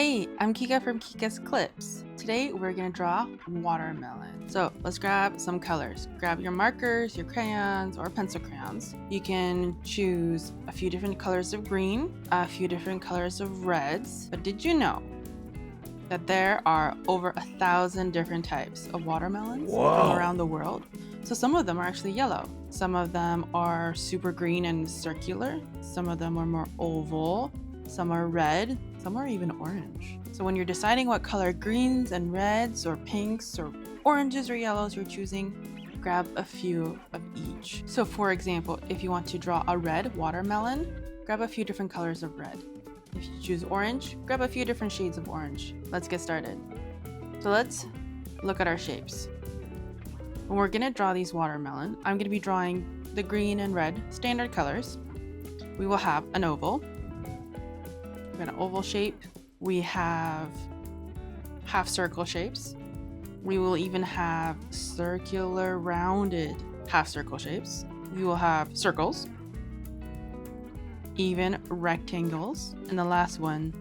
Hey, I'm Kika from Kika's Clips. Today we're gonna draw watermelon. So let's grab some colors. Grab your markers, your crayons, or pencil crayons. You can choose a few different colors of green, a few different colors of reds. But did you know that there are over 1,000 different types of watermelons from around the world? So some of them are actually yellow. Some of them are super green and circular. Some of them are more oval. Some are red, some are even orange. So when you're deciding what color greens and reds or pinks or oranges or yellows you're choosing, grab a few of each. So for example, if you want to draw a red watermelon, grab a few different colors of red. If you choose orange, grab a few different shades of orange. Let's get started. So let's look at our shapes. When we're gonna draw these watermelon, I'm gonna be drawing the green and red standard colors. We will have an oval. An oval shape. We have half circle shapes. We will even have circular rounded half circle shapes. We will have circles, even rectangles, and the last one,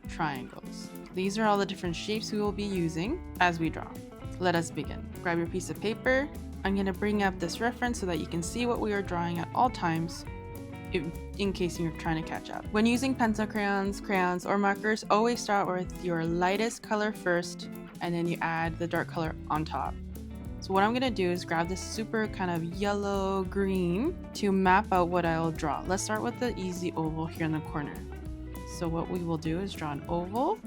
triangles. These are all the different shapes we will be using as we draw. Let us begin. Grab your piece of paper. I'm going to bring up this reference so that you can see what we are drawing at all times, in case you're trying to catch up. When using pencil crayons, or markers, always start with your lightest color first, and then you add the dark color on top. So what I'm gonna do is grab this super kind of yellow green to map out what I'll draw. Let's start with the easy oval here in the corner. So what we will do is draw an oval.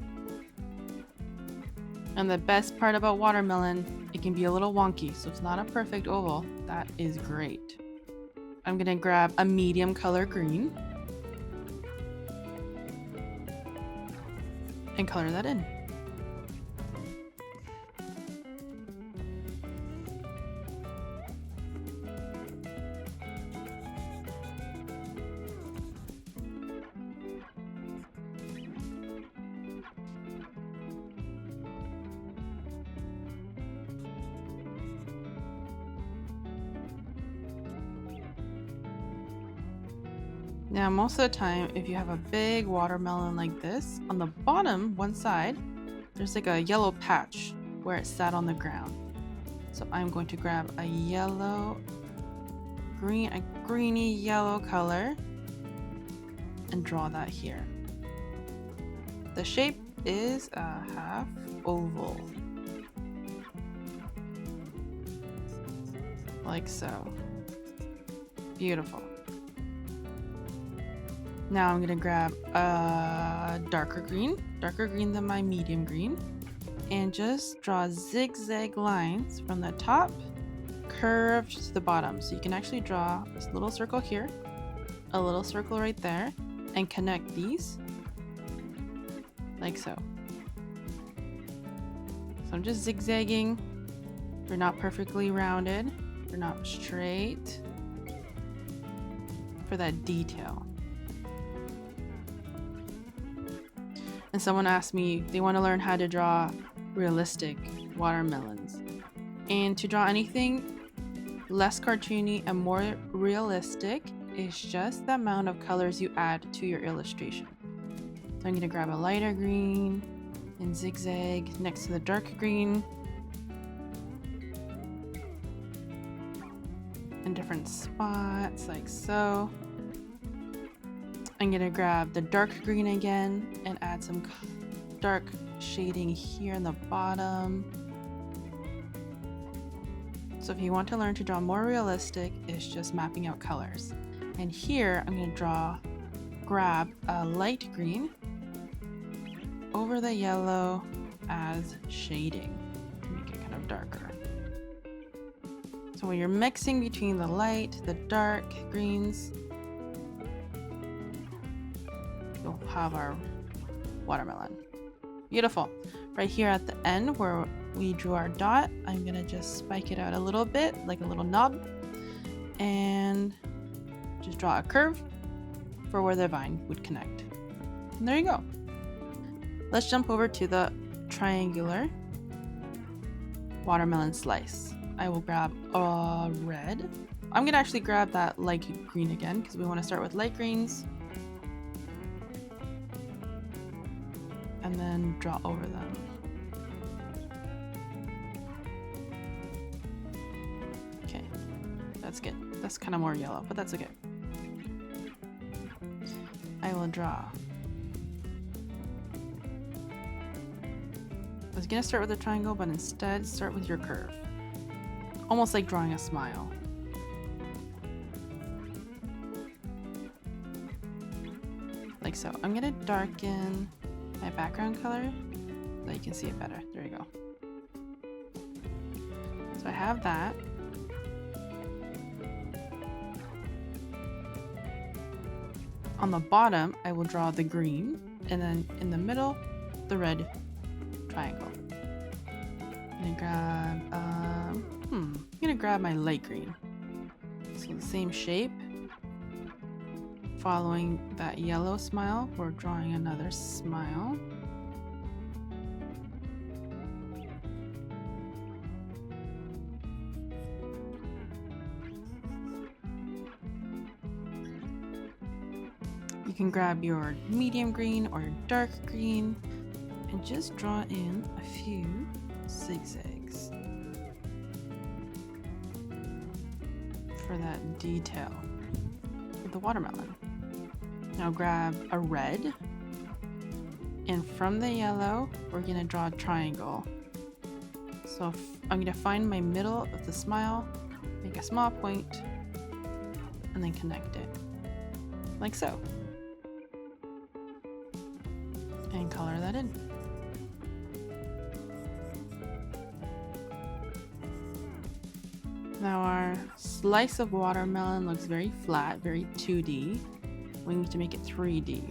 And the best part about watermelon, it can be a little wonky, so it's not a perfect oval. That is great. I'm gonna grab a medium color green and color that in. Now, most of the time, if you have a big watermelon like this, on the bottom, one side, there's like a yellow patch where it sat on the ground. So I'm going to grab a greeny yellow color and draw that here. The shape is a half oval. Like so. Beautiful. Now I'm gonna grab a darker green than my medium green, and just draw zigzag lines from the top, curved to the bottom. So you can actually draw this little circle here, a little circle right there, and connect these like so. So I'm just zigzagging. They're not perfectly rounded, they're not straight, for that detail. And someone asked me, they want to learn how to draw realistic watermelons. And to draw anything less cartoony and more realistic is just the amount of colors you add to your illustration. So I'm going to grab a lighter green and zigzag next to the dark green in different spots like so. I'm gonna grab the dark green again and add some dark shading here in the bottom. So if you want to learn to draw more realistic, it's just mapping out colors. And here I'm gonna grab a light green over the yellow as shading to make it kind of darker. So when you're mixing between the light, the dark greens, you'll have our watermelon. Beautiful. Right here at the end where we drew our dot, I'm gonna just spike it out a little bit, like a little knob, and just draw a curve for where the vine would connect. And there you go. Let's jump over to the triangular watermelon slice. I will grab a red. I'm gonna actually grab that light green again because we want to start with light greens. and then draw over them. Okay, that's good. That's kind of more yellow, but that's okay. I will draw. I was gonna start with a triangle, but instead start with your curve. Almost like drawing a smile. Like so. I'm gonna darken my background color so you can see it better. There you go. So I have that. On the bottom, I will draw the green, and then in the middle, the red triangle. I'm gonna grab my light green. So the same shape. Following that yellow smile, we're drawing another smile. You can grab your medium green or your dark green and just draw in a few zigzags for that detail with the watermelon. Now grab a red, and from the yellow, we're gonna draw a triangle. So I'm gonna find my middle of the smile, make a small point, and then connect it, like so. And color that in. Now our slice of watermelon looks very flat, very 2D. We need to make it 3D.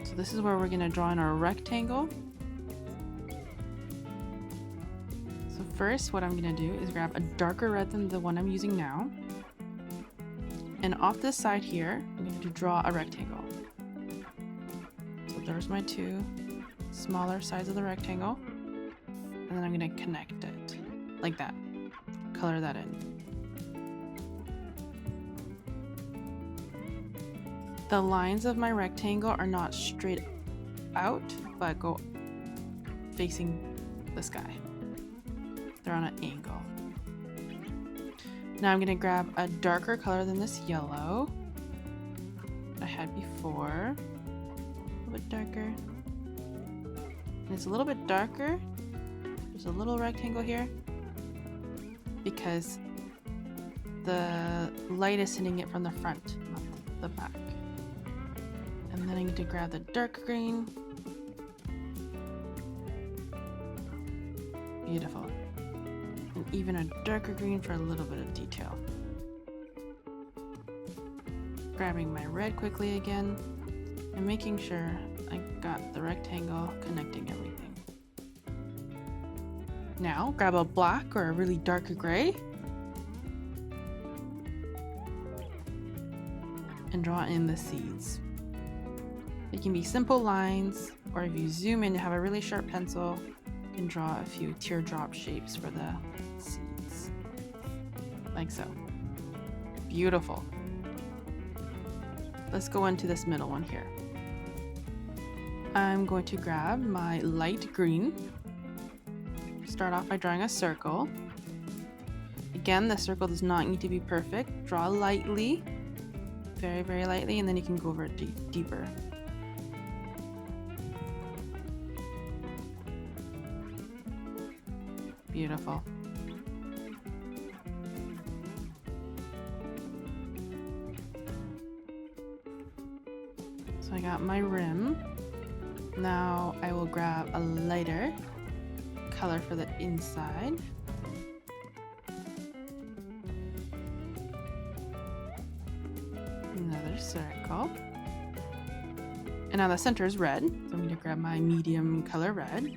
So this is where we're going to draw in our rectangle. So first what I'm going to do is grab a darker red than the one I'm using now. And off this side here, I'm going to draw a rectangle. So there's my two smaller sides of the rectangle. And then I'm going to connect it like that. Color that in. The lines of my rectangle are not straight out, but go facing the sky. They're on an angle. Now I'm gonna grab a darker color than this yellow I had before. A little bit darker. And it's a little bit darker. There's a little rectangle here because the light is hitting it from the front, not the back. And then I need to grab the dark green. Beautiful. And even a darker green for a little bit of detail. Grabbing my red quickly again and making sure I got the rectangle connecting everything. Now grab a black or a really dark gray and draw in the seeds. It can be simple lines, or if you zoom in and have a really sharp pencil, you can draw a few teardrop shapes for the seeds. Like so. Beautiful. Let's go into this middle one here. I'm going to grab my light green. Start off by drawing a circle. Again, the circle does not need to be perfect. Draw lightly, very, very lightly, and then you can go over it deeper. Beautiful. So I got my rim. Now I will grab a lighter color for the inside. Another circle. And now the center is red, so I'm going to grab my medium color red.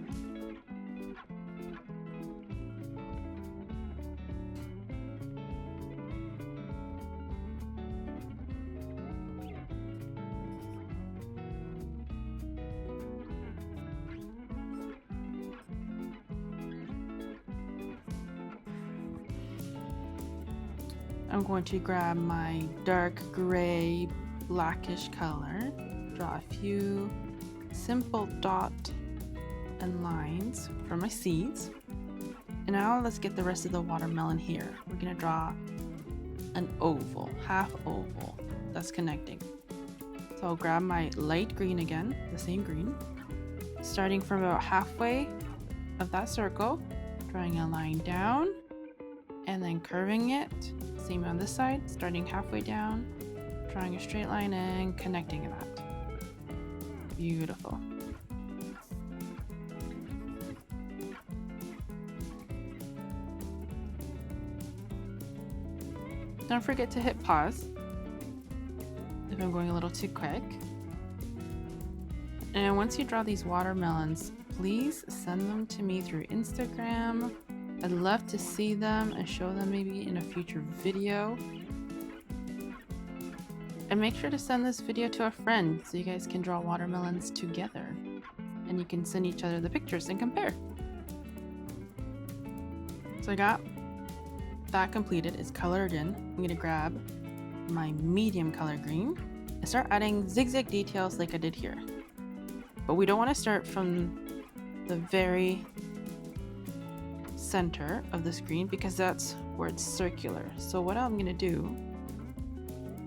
I'm going to grab my dark gray blackish color, draw a few simple dot and lines for my seeds. And now let's get the rest of the watermelon here. We're gonna draw an oval, half oval that's connecting. So I'll grab my light green again, the same green, starting from about halfway of that circle, drawing a line down and then curving it. Same on this side, starting halfway down, drawing a straight line and connecting that. Beautiful. Don't forget to hit pause if I'm going a little too quick. And once you draw these watermelons, please send them to me through Instagram. I'd love to see them and show them maybe in a future video. And make sure to send this video to a friend so you guys can draw watermelons together. And you can send each other the pictures and compare. So I got that completed. It's colored in. I'm going to grab my medium color green and start adding zigzag details like I did here. But we don't want to start from the very center of the screen because that's where it's circular. So what I'm going to do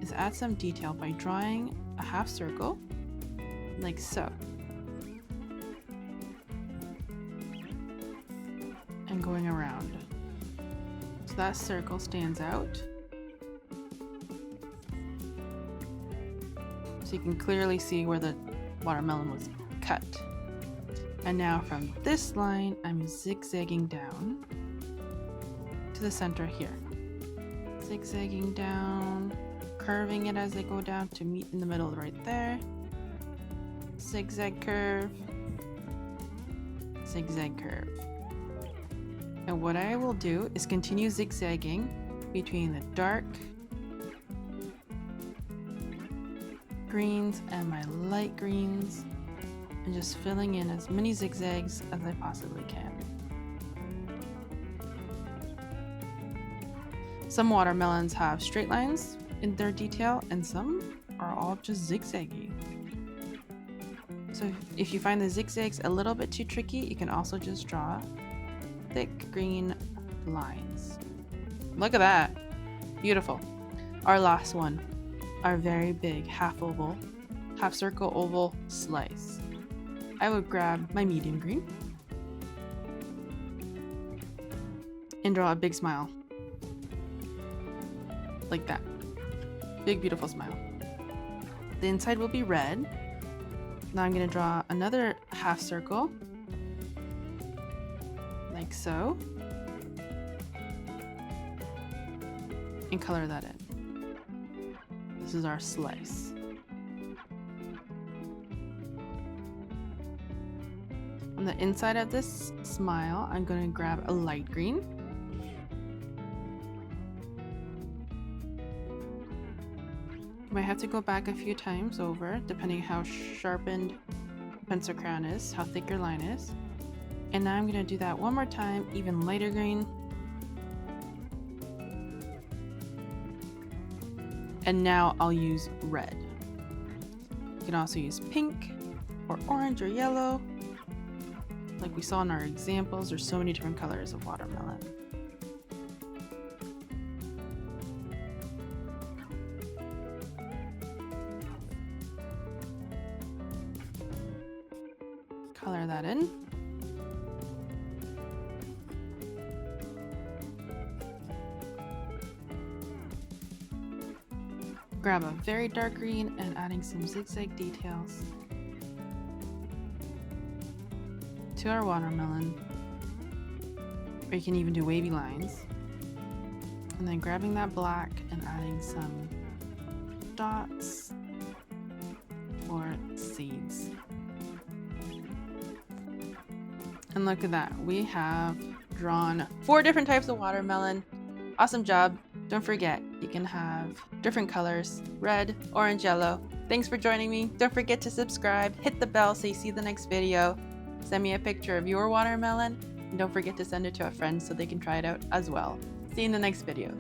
is add some detail by drawing a half circle like so. And going around. So that circle stands out. So you can clearly see where the watermelon was cut. And now from this line, I'm zigzagging down to the center here. Zigzagging down, curving it as I go down to meet in the middle right there. Zigzag curve, zigzag curve. And what I will do is continue zigzagging between the dark greens and my light greens, and just filling in as many zigzags as I possibly can. Some watermelons have straight lines in their detail and some are all just zigzaggy. So if you find the zigzags a little bit too tricky, you can also just draw thick green lines. Look at that. Beautiful. Our last one, our very big half oval, half circle oval slice. I would grab my medium green and draw a big smile. Like that. Big, beautiful smile. The inside will be red. Now I'm going to draw another half circle. Like so. And color that in. This is our slice. On the inside of this smile, I'm going to grab a light green. You might have to go back a few times over, depending how sharpened the pencil crayon is, how thick your line is. And now I'm going to do that one more time, even lighter green. And now I'll use red. You can also use pink or orange or yellow. Like we saw in our examples, there's so many different colors of watermelon. Color that in. Grab a very dark green and adding some zigzag details to our watermelon, or you can even do wavy lines, and then grabbing that black and adding some dots for seeds. And look at that, we have drawn 4 different types of watermelon. Awesome job. Don't forget, you can have different colors, red, orange, yellow. Thanks for joining me. Don't forget to subscribe, hit the bell so you see the next video. Send me a picture of your watermelon, and don't forget to send it to a friend so they can try it out as well. See you in the next video.